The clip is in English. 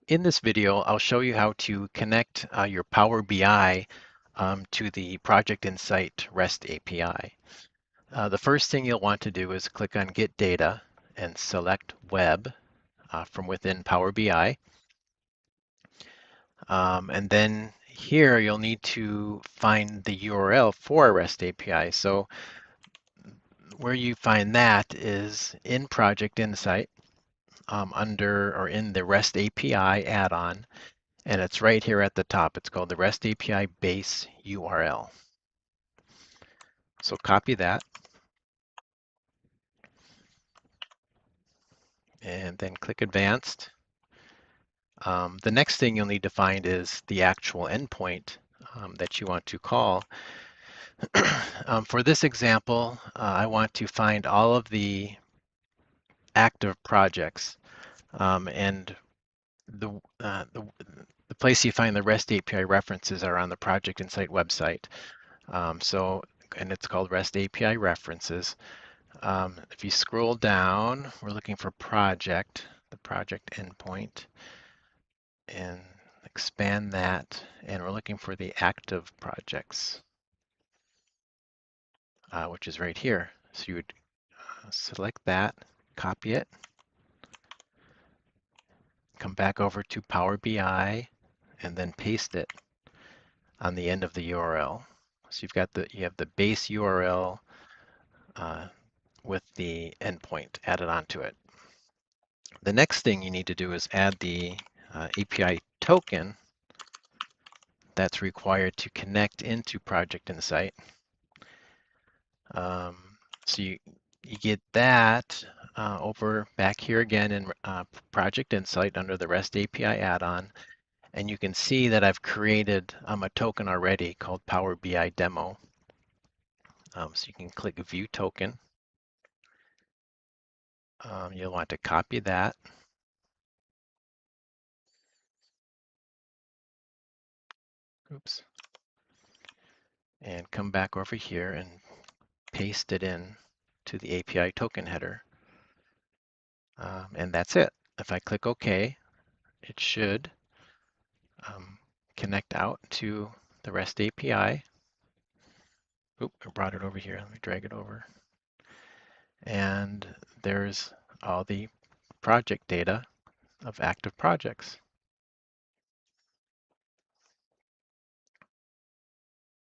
In this video, I'll show you how to connect your Power BI to the Project Insight REST API. The first thing you'll want to do is click on Get Data and select Web from within Power BI. And then here you'll need to find the URL for a REST API. So where you find that is in Project Insight under or in the REST API add-on. And it's right here at the top. It's called the REST API base URL. So copy that and then click Advanced. The next thing you'll need to find is the actual endpoint that you want to call. For this example, I want to find all of the active projects, and the place you find the REST API references are on the Project Insight website. And it's called REST API references. If you scroll down, we're looking for project, the project endpoint, and expand that, and we're looking for the active projects, which is right here. So you would select that, copy it, come back over to Power BI, and then paste it on the end of the URL. So you have the base URL with the endpoint added onto it. The next thing you need to do is add the API token that's required to connect into Project Insight. So you get that over back here again in Project Insight under the REST API add-on. And you can see that I've created a token already called Power BI Demo. So you can click View Token. You'll want to copy that. Oops. And come back over here and paste it in to the API token header. And that's it. If I click OK, it should connect out to the REST API. Oop, I brought it over here. Let me drag it over. And there's all the project data of active projects.